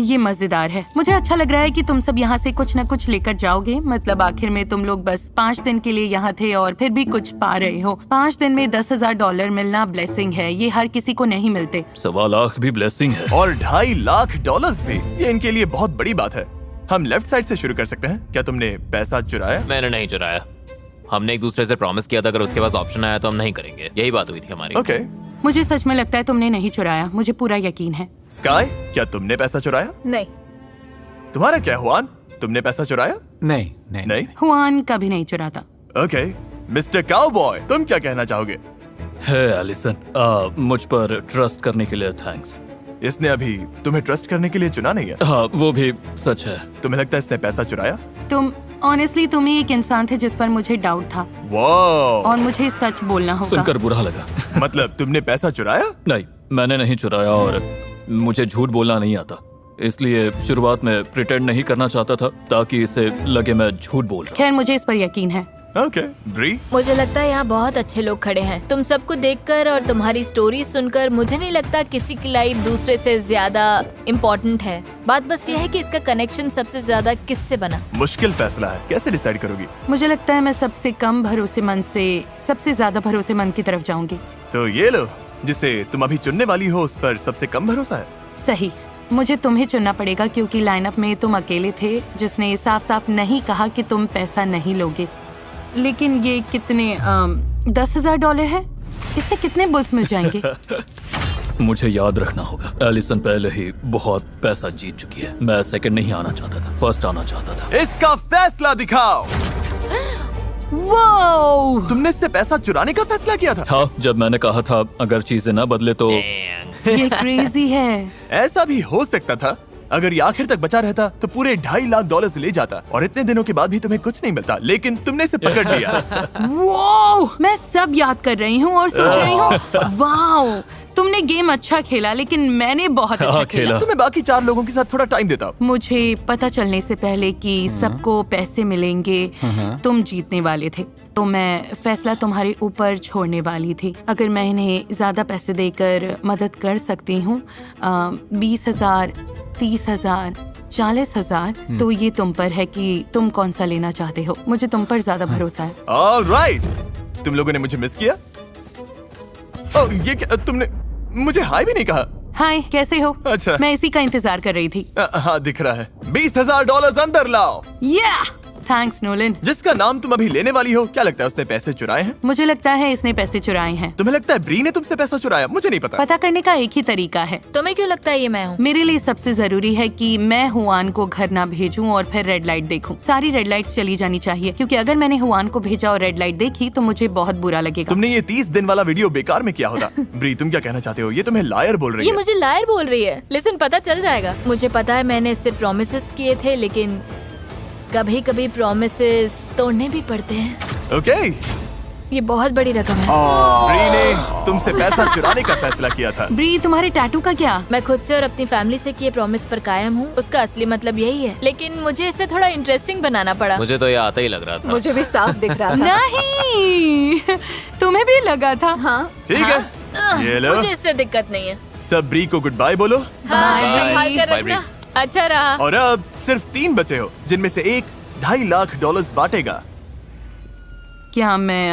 ये मजेदार है। मुझे अच्छा लग रहा है कि तुम सब यहाँ से कुछ न कुछ लेकर जाओगे। मतलब आखिर में तुम लोग बस 5 दिन के लिए यहाँ थे और फिर भी कुछ पा रहे हो। 5 दिन में $10,000 मिलना ब्लेसिंग है। ये हर किसी को नहीं मिलते। 1.25 लाख भी ब्लेसिंग है। और $2.5 लाख भी, ये इनके लिए बहुत बड़ी बात है। हम लेफ्ट साइड से शुरू कर सकते हैं। क्या तुमने पैसा चुराया? मैंने नहीं चुराया। हमने एक दूसरे से प्रॉमिस किया था अगर उसके पास ऑप्शन आया तो हम नहीं करेंगे। यही बात हुई थी हमारी। ओके। मुझे सच में लगता है तुमने नहीं चुराया। मुझे पूरा यकीन है। स्काई, क्या तुमने पैसा चुराया? नहीं। तुम्हारा क्या हुआन? तुमने पैसा चुराया? नहीं नहीं। हुआन कभी नहीं चुराता। ओके। मिस्टर काउबॉय, तुम क्या कहना चाहोगे? है एलिसन, मुझ पर ट्रस्ट करने के लिए थैंक्स। इसने अभी तुम्हें ट्रस्ट करने के लिए चुना नहीं है। हाँ, वो भी सच है। तुम्हें लगता है इसने पैसा चुराया? तुम ऑनेस्टली तुम ही एक इंसान थे जिस पर मुझे डाउट था। वाह। और मुझे सच बोलना होगा। सुनकर बुरा लगा। मतलब तुमने पैसा चुराया? नहीं, मैंने नहीं चुराया और मुझे झूठ बोलना नहीं आता। इसलिए शुरुआत में प्रिटेंड नहीं करना चाहता था ताकि इसे लगे मैं झूठ बोल रहा हूँ। खैर मुझे इस पर यकीन है। ओके। ब्री, मुझे लगता है यहाँ बहुत अच्छे लोग खड़े हैं। तुम सबको देखकर और तुम्हारी स्टोरी सुनकर मुझे नहीं लगता किसी की लाइफ दूसरे से ज्यादा इम्पोर्टेंट है। बात बस ये है कि इसका कनेक्शन सबसे ज्यादा किससे बना। मुश्किल फैसला है। कैसे डिसाइड करोगी? मुझे लगता है मैं सबसे कम भरोसेमंद से सबसे ज्यादा भरोसेमंद की तरफ जाऊंगी। तो ये लो, जिसे तुम अभी चुनने वाली हो उस पर सबसे कम भरोसा है। सही। मुझे तुम्हें चुनना पड़ेगा क्योंकि लाइनअप में तुम अकेले थे जिसने साफ साफ नहीं कहा कि तुम पैसा नहीं लोगे। लेकिन ये कितने $10,000 है? इससे कितने बुल्स मिल जाएंगे? मुझे याद रखना होगा, एलिसन पहले ही बहुत पैसा जीत चुकी है। मैं सेकंड नहीं आना चाहता था, फर्स्ट आना चाहता था। इसका फैसला दिखाओ। वाओ! तुमने इससे पैसा चुराने का फैसला किया था? हाँ, जब मैंने कहा था अगर चीजें ना बदले तो। ये क्रेजी है। ऐसा भी हो सकता था। अगर ये आखिर तक बचा रहता तो पूरे $2.5 लाख ले जाता और इतने दिनों के बाद भी तुम्हें कुछ नहीं मिलता, लेकिन तुमने इसे पकड़ लिया। वाओ! मैं सब याद कर रही हूँ और सोच रही हूँ वाओ, तुमने गेम अच्छा खेला लेकिन मैंने बहुत अच्छा खेला। तुम्हें बाकी 4 लोगों के साथ थोड़ा टाइम देता। मुझे पता चलने से पहले कि सबको पैसे मिलेंगे तुम जीतने वाले थे, तो मैं फैसला तुम्हारे ऊपर छोड़ने वाली थी। अगर मैं इन्हें ज्यादा पैसे देकर मदद कर सकती हूँ, 20,000, 30,000, 40,000, तो ये तुम पर है कि तुम कौन सा लेना चाहते हो। मुझे तुम पर ज्यादा भरोसा है। ऑलराइट, तुम लोगों ने मुझे मिस किया। ओह, ये क्या, तुमने मुझे हाय भी नहीं कहा। हाय, कैसे हो? अच्छा। मैं इसी का इंतजार कर रही थी। हाँ, दिख रहा है। $20,000 अंदर लाओ। Thanks Nolan. जिसका नाम तुम अभी लेने वाली हो, क्या लगता है उसने पैसे चुराए हैं? मुझे लगता है इसने पैसे चुराए हैं। तुम्हें लगता है ब्री ने तुमसे पैसा चुराया? मुझे नहीं पता। पता करने का एक ही तरीका है। तुम्हें क्यों लगता है ये मैं हूँ? मेरे लिए सबसे जरूरी है कि मैं हुआन को घर ना भेजूं और फिर रेड लाइट देखूं। सारी रेड लाइट्स चली जानी चाहिए क्योंकि अगर मैंने हुआन को भेजा और रेड लाइट देखी तो मुझे बहुत बुरा लगेगा। तुमने ये 30 दिन वाला वीडियो बेकार में किया होता। ब्री, तुम क्या कहना चाहते हो? ये तुम्हें लायर बोल रही ये है। मुझे लायर बोल रही है। लिसन, पता चल जाएगा। मुझे पता है मैंने इससे प्रॉमिसेस किए थे, लेकिन कभी-कभी प्रॉमिसेस तोड़ने भी पड़ते हैं। ओके। ये बहुत बड़ी रकम है। ब्री ने तुमसे पैसा चुराने का फैसला किया था। ब्री, तुम्हारे टैटू का क्या? मैं खुद से और अपनी फैमिली से किए प्रॉमिस पर कायम हूँ। उसका असली मतलब यही है, लेकिन मुझे इसे थोड़ा इंटरेस्टिंग बनाना पड़ा। मुझे तो ये आता ही लग रहा था। मुझे भी साफ दिख रहा था। नहीं, तुम्हें भी लगा था? हाँ। ठीक है, ये लो। मुझे इससे दिक्कत नहीं है। सब ब्री को गुड बाय बोलो। हाँ, संभाल कर बाय, रखना। अच्छा रहा। और अब सिर्फ 3 बचे हो, जिनमें से एक $2.5 लाख बांटेगा। क्या मैं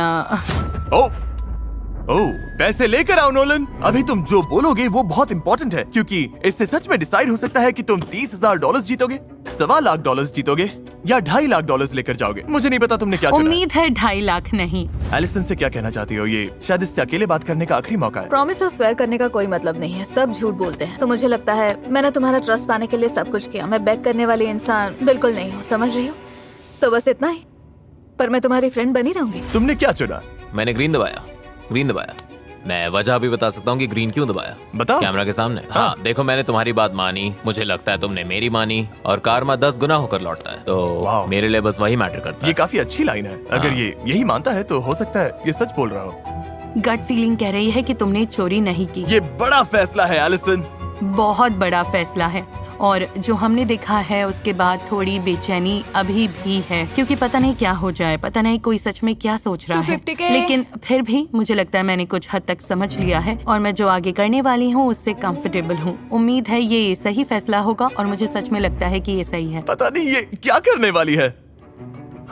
ओह, पैसे लेकर आओ नोलन। अभी तुम जो बोलोगे वो बहुत इंपॉर्टेंट है क्योंकि इससे सच में डिसाइड हो सकता है कि तुम $30,000 जीतोगे, $1.25 लाख जीतोगे या $2.5 लाख लेकर जाओगे। मुझे नहीं पता तुमने क्या चुना। उम्मीद है 2.5 लाख नहीं। एलिसन से क्या कहना चाहती हो? ये शायद इससे अकेले बात करने का आखिरी मौका है। प्रॉमिस और स्वेयर करने का कोई मतलब नहीं है, सब झूठ बोलते हैं। तो मुझे लगता है मैंने तुम्हारा ट्रस्ट पाने के लिए सब कुछ किया। मैं बैक करने वाली इंसान बिल्कुल नहीं हूँ, समझ रही हो? तो बस इतना ही, पर मैं तुम्हारी फ्रेंड बनी रहूंगी। तुमने क्या चुना? मैंने ग्रीन दबाया। मैं वजह भी बता सकता हूँ कि ग्रीन क्यों दबाया। बताओ। कैमरा के सामने। हाँ, देखो, मैंने तुम्हारी बात मानी, मुझे लगता है तुमने मेरी मानी, और कारमा 10 गुना होकर लौटता है, तो मेरे लिए बस वही मैटर करता है। ये काफी अच्छी लाइन है। अगर ये यही मानता है तो हो सकता है ये सच बोल रहा हो। गट फीलिंग कह रही है कि तुमने चोरी नहीं की। ये बड़ा फैसला है एलिसन। बहुत बड़ा फैसला है और जो हमने देखा है उसके बाद थोड़ी बेचैनी अभी भी है, क्योंकि पता नहीं क्या हो जाए, पता नहीं कोई सच में क्या सोच रहा है। 250K। लेकिन फिर भी मुझे लगता है मैंने कुछ हद तक समझ लिया है और मैं जो आगे करने वाली हूँ उससे कंफर्टेबल हूँ। उम्मीद है ये सही फैसला होगा और मुझे सच में लगता है कि ये सही है। पता नहीं ये क्या करने वाली है।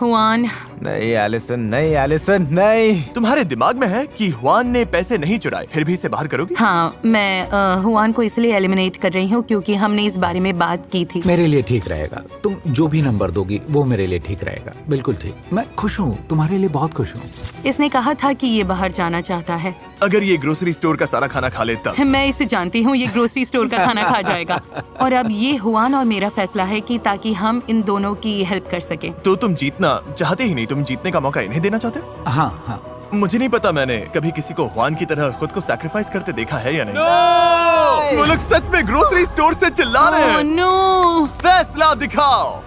हुआन, नहीं एलिसन, नहीं एलिसन, नहीं। तुम्हारे दिमाग में है कि हुआन ने पैसे नहीं चुराए, फिर भी इसे बाहर करोगी? हाँ, मैं हुआन को इसलिए एलिमिनेट कर रही हूँ क्योंकि हमने इस बारे में बात की थी। मेरे लिए ठीक रहेगा, तुम जो भी नंबर दोगी वो मेरे लिए ठीक रहेगा। बिल्कुल ठीक, मैं खुश हूँ, तुम्हारे लिए बहुत खुश हूँ। इसने कहा था कि ये बाहर जाना चाहता है। अगर ये ग्रोसरी स्टोर का सारा खाना खा ले तब। मैं इसे जानती हूँ, ये ग्रोसरी स्टोर का खाना खा जाएगा। और अब ये हुआन और मेरा फैसला है कि ताकि हम इन दोनों की हेल्प कर सके। तो तुम जीतना चाहते ही नहीं, तुम जीतने का मौका इन्हें देना चाहते? हाँ हाँ। मुझे नहीं पता मैंने कभी किसी को हुआन की तरह खुद को सैक्रिफाइस करते देखा है या नहीं। वो लोग सच में ग्रोसरी स्टोर से चिल्ला रहे हैं। नो, फैसला दिखाओ।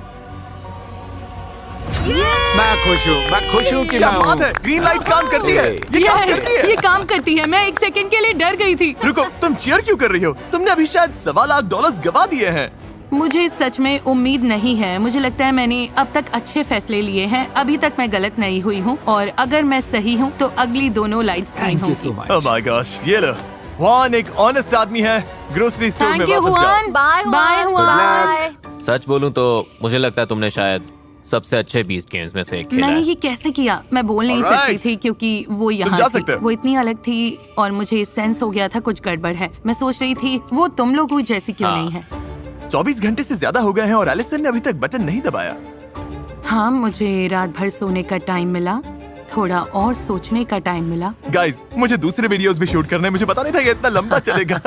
मैं खुश हूँ कि क्या मैं बात है, ग्रीन लाइट काम करती है। ये काम करती है। ये काम करती है। मैं एक सेकंड के लिए डर गई थी। रुको, तुम चीयर क्यों कर रही हो? तुमने अभी शायद $1.25 लाख गवा दिए हैं। मुझे सच में उम्मीद नहीं है। मुझे लगता है मैंने अब तक अच्छे फैसले लिए हैं। अभी तक मैं गलत नहीं हुई हूँ और अगर मैं सही हूँ तो अगली दोनों lights green thank you so होंगी। मच। ओह माय गॉश, ये लो। हुआन एक ऑनेस्ट आदमी है। ग्रोसरी स्टोर में थैंक यू वापस जाओ। Juan. Bye bye Juan. Juan. सच बोलूं तो मुझे लगता है तुमने शायद सबसे अच्छे 20 गेम्स में से एक खेला मैंने है। ये कैसे किया? मैं बोल नहीं Alright. सकती थी क्योंकि वो जा यहाँ सकते थी। हो। वो इतनी अलग थी और मुझे सेंस हो गया था कुछ गड़बड़ है। मैं सोच रही थी वो तुम लोगों जैसी क्यों हाँ। नहीं है। 24 घंटे से ज्यादा हो गए हैं और एलिसन ने अभी तक बटन नहीं दबाया। हाँ, मुझे रात भर सोने का टाइम मिला, थोड़ा और सोचने का टाइम मिला। गाइस, मुझे दूसरे वीडियोस भी शूट करने हैं। मुझे पता नहीं था ये इतना लंबा चलेगा।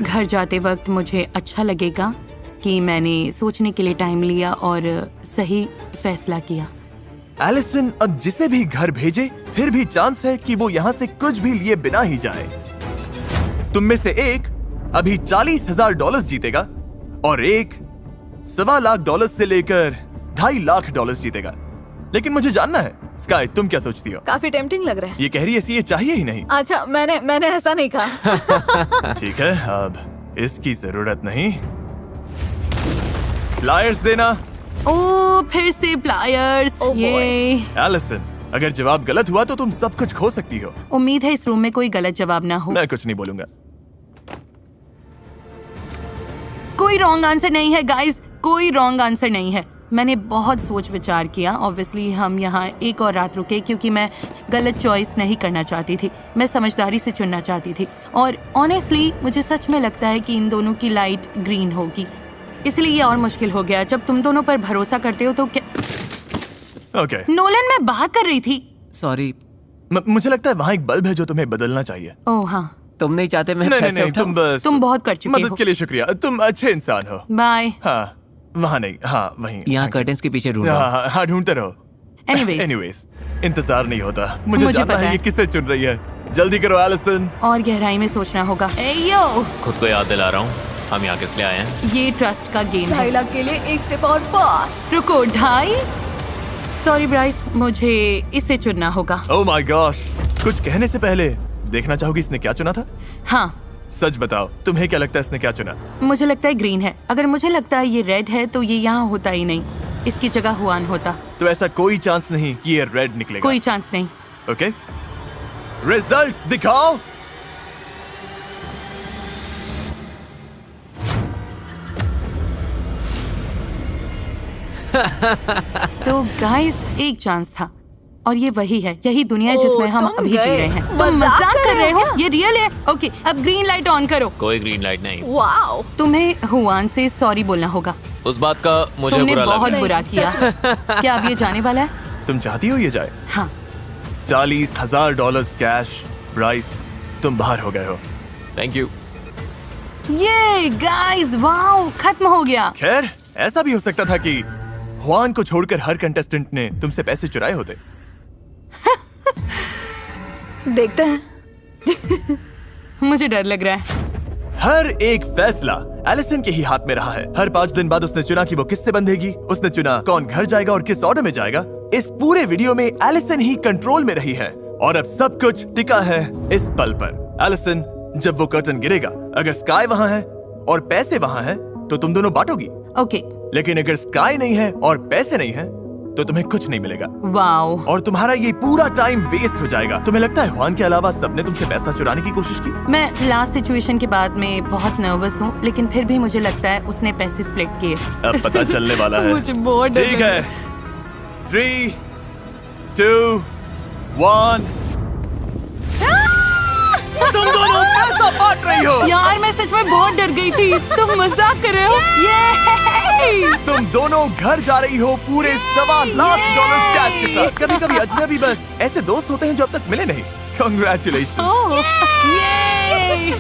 घर जाते वक्त मुझे अच्छा लगेगा कि मैंने सोचने के लिए टाइम लिया और सही फैसला किया। एलिसन अब जिसे भी घर भेजे फिर भी चांस है कि वो यहाँ से कुछ भी लिए बिना ही जाए। तुम में से एक अभी $40,000 जीतेगा और एक $1.25 लाख से लेकर $2.5 लाख जीतेगा। लेकिन मुझे जानना है स्काई, तुम क्या सोचती हो? काफी टेम्पटिंग लग रहा है। ये कह रही है ये चाहिए ही नहीं। अच्छा, मैंने ऐसा नहीं कहा। ठीक है, अब इसकी जरूरत नहीं। प्लायर्स देना। ओ, फिर से प्लायर्स। Oh boy. ये एलिसन, अगर जवाब गलत हुआ तो तुम सब कुछ खो सकती हो। उम्मीद है इस रूम में कोई गलत जवाब ना हो। मैं कुछ नहीं बोलूंगा। कोई रॉन्ग आंसर नहीं है गाइस, कोई रॉन्ग आंसर नहीं है। मैंने बहुत सोच विचार किया। ऑब्वियसली हम यहाँ एक और रात रुके क्योंकि मैं गलत चॉइस नहीं करना चाहती थी। मैं समझदारी से चुनना चाहती थी और ऑनेस्टली मुझे सच में लगता है कि इन दोनों की लाइट ग्रीन होगी। इसलिए ये और मुश्किल हो गया। जब तुम दोनों पर भरोसा करते हो तो क्या। ओके। नोलन, मैं बात कर रही थी। सॉरी, मुझे लगता है वहाँ एक बल्ब है जो तुम्हें बदलना चाहिए। ओह हाँ, तुम नहीं चाहते मैं नहीं पैसे नहीं, उठाऊं? तुम बस तुम बहुत कर चुके हो। मदद के लिए शुक्रिया। तुम अच्छे इंसान हो। बाय। हाँ, वहाँ नहीं, हाँ वहीं। यहाँ Thank you। कर्टेन्स के पीछे ढूंढो। हाँ, ढूंढते रहो। Anyways, एनीवेज, इंतजार नहीं होता। मुझे मुझे जानना पता है है। ये किसे चुन रही है। जल्दी करो एलिसन। और गहराई में सोचना होगा। ए यो, खुद को याद दिला रहा हूँ हम यहाँ किस लिए आए हैं। ये ट्रस्ट का गेम है। 2.5 लाख के लिए एक स्टेप और पास। रुको, 2.5? सॉरी ब्राइस, मुझे इसे चुनना होगा। ओह माय गॉश, कुछ कहने से पहले देखना चाहोगी इसने क्या चुना था? हाँ, सच बताओ, तुम्हें क्या लगता है इसने क्या चुना? मुझे लगता है ग्रीन है। अगर मुझे लगता है ये रेड है तो ये यहाँ होता ही नहीं, इसकी जगह हुआन होता। तो ऐसा कोई चांस नहीं कि ये रेड निकलेगा। कोई चांस नहीं। ओके, रिजल्ट्स दिखाओ। तो गाइस, एक चांस था और ये वही है। यही दुनिया है जिसमें हम तुम अभी जी गए। रहे हैं। तुम मजाक कर रहे हो? ये रियल है। ओके, अब ग्रीन लाइट ऑन करो। कोई ग्रीन लाइट नहीं। वाओ, तुम्हें हुआन से सॉरी बोलना होगा। उस बात का मुझे तुमने बुरा लग बहुत रहा है। बुरा किया। क्या अब ये जाने वाला है? तुम चाहती हो ये जाए? हाँ। $40,000 कैश। ब्राइस, तुम बाहर हो गए हो। Thank you. ये गाइस, वाओ, खत्म हो गया। खैर, ऐसा भी हो सकता था कि हुआन को छोड़कर हर कंटेस्टेंट ने तुमसे पैसे चुराए होते। देखते हैं। मुझे डर लग रहा है। हर एक फैसला एलिसन के ही हाथ में रहा है। हर 5 दिन बाद उसने चुना कि वो किससे बंधेगी। उसने चुना कौन घर जाएगा और किस ऑर्डर में जाएगा। इस पूरे वीडियो में एलिसन ही कंट्रोल में रही है और अब सब कुछ टिका है इस पल पर। एलिसन, जब वो कर्टन गिरेगा, अगर स्काई वहाँ है और पैसे वहाँ है तो तुम दोनों बांटोगी। ओके। लेकिन अगर स्काई नहीं है और पैसे नहीं है तो तुम्हें कुछ नहीं मिलेगा। वाओ। और तुम्हारा ये पूरा टाइम वेस्ट हो जाएगा। तुम्हें लगता है जुआन के अलावा सबने तुमसे पैसा चुराने की कोशिश की? मैं लास्ट सिचुएशन के बाद में बहुत नर्वस हूँ, लेकिन फिर भी मुझे लगता है उसने पैसे स्प्लिट किए। अब पता चलने वाला है। मुझे बहुत डर ठीक लग है। 3, 2, 1। तुम दोनों पैसा बांट रही हो। यार मैं सच में बहुत डर गई थी। तुम मजाक कर रहे हो? ये तुम दोनों घर जा रही हो पूरे $1,25,000 कैश के साथ। कभी कभी अजनबी बस ऐसे दोस्त होते हैं जो अब तक मिले नहीं। Congratulations। ओह, ये